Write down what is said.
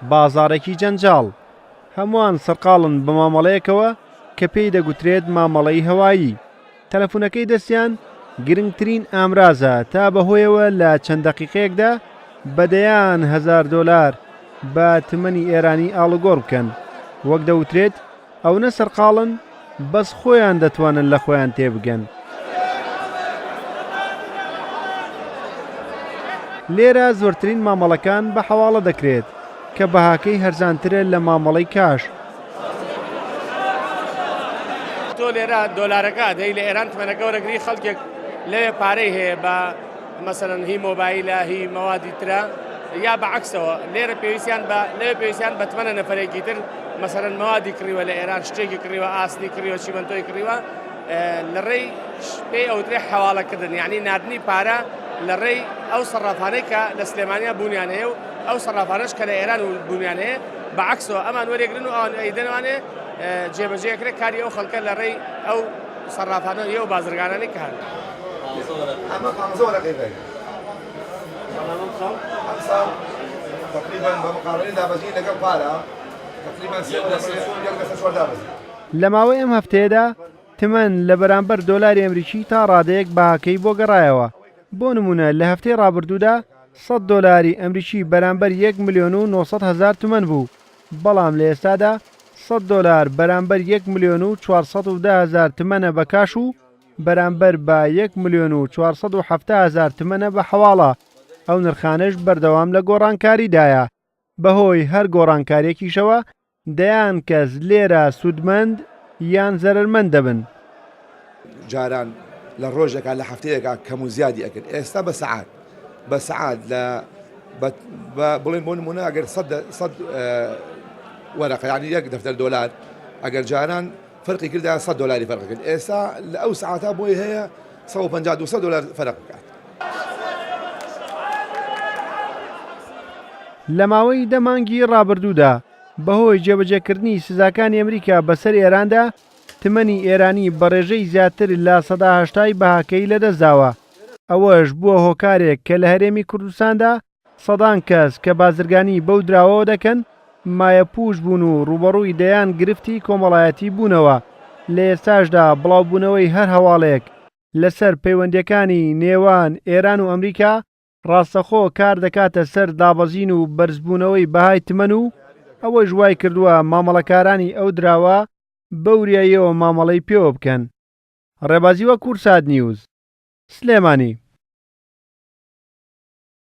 بازارێکی جەنجاڵ هەمووان سەرقاڵن بە مامەڵەیەکەوە کە پێی دەگوترێت مامەڵەی هەوایی. تەلەفۆنەکەی دەستیان گرنگترین ئامرازە تا بەهۆیەوە لە چەند دەقیقەیەکدا بەدەیان $1000 بە تمەنی ئێرانی ئاڵوگۆڕ بکەن. وەک دەوترێت ئەو نە سەرقاڵن بەس خۆیان دەتوانن لە خۆیان تێبگەن. لێرە زۆرترین مامەڵەکان بە حەواڵە دەکرێت کە بەهاکەی هەرزانترە لە مامەڵەی کاش. تۆ لێرە دۆلارەکە دەی لە ئێران تمەنەکە وەرەگری خەڵکێک لەوێ پارەی هەیە بە مەسەڵەن هی مۆبایلە هی مەوادی ترە یا بەعەکسەوە لێرە پێویستیان بە تمەنە نەفەرێکی تر مەسەڵەن مەوادی کڕیوە لە ئێران شتێکی کڕیوە ئاستی کڕیوە چیمەنتۆی کڕیوە لە ڕێی پێی ئەوترێ حەواڵەکردن یعنی نردنی پارە لە ڕێی ئەو سەرافانەی کە لە سلێمانیا بوونیان هەیە و ئەو سەرافانەش کە لە ئێران و بوونیان هەیە بەعەکسەوە ئەمان وەرێگرن و ئەیدەنوانێ جێبەجێکرێت کاری ئەو خەڵکە لە ڕێی ئەو سەرافانە یە و بازرگانانی کە هەن. لە ماوەی ئەم هەفتەیەدا تمەن لە بەرامبەر دۆلاری ئەمریکی تا ڕادەیەک بەهاکەی بۆ گەڕایەوە. بۆ نمونە لە هەفتەی ڕابردوودا $100 ئەمریکی بەرامبەر 1,900,000 تمەن بوو، بەڵام لە ئێستادا $100 بەرامبەر 1,410,000 تمەنە بە کاش و بەرامبەر بە 1,470,000 تمەنە بە حەواڵە. ئەو نرخانەش بەردەوام لە گۆڕانکاریدایە. بەهۆی هەر گۆڕانکاریەکیشەوە دەیان کەس لێرە سوودمەند یان زەرمەند دەبن. جاران لە ڕۆژێکا لە هەفتەیەکە کەم و زیادی ئەکرد، ئێستا بە سەعات لە بڵێن بۆ نمونە ئەگەر 100 وەرەقە یعنی $1 ئەگەر جاران فەرقی کردایە $100 فەرق کرد، ئێستا لە ئەو سەعاتە بۆی هەیە $150 فەرق بکات. لە ماوەی دەمانگی ڕابردوودا بەهۆی جێبەجێکردنی سزاکانی ئەمریکا بەسەر ئێراندا تمەنی ئێرانی بە ڕێژەی زیاتر لە 180 بەهاکەی لەدەستداوە. ئەوەش بووە هۆکارێک کە لە هەرێمی کوردستاندا سەدان کەس کە بازرگانی بەو دراوەوە دەکەن مایە پوش بوون و ڕوبەڕووی دەیان گرفتی کۆمەڵایەتی بوونەوە. لە ئێستاشدا بڵاوبوونەوەی هەر هەواڵێک لەسەر پەیوەندیەکانی نێوان ئێران و ئەمریکا ڕاستەخۆ کار دەکاتە سەر دابەزین و بەرزبوونەوەی بەهای تمەن و ئەوەی ژوای کردووە مامەڵەکارانی ئەو دراوە بەوریاییەوە مامەڵەی پێوە بکەن. ڕێبازیوە کورسات نیوز، سلێمانی.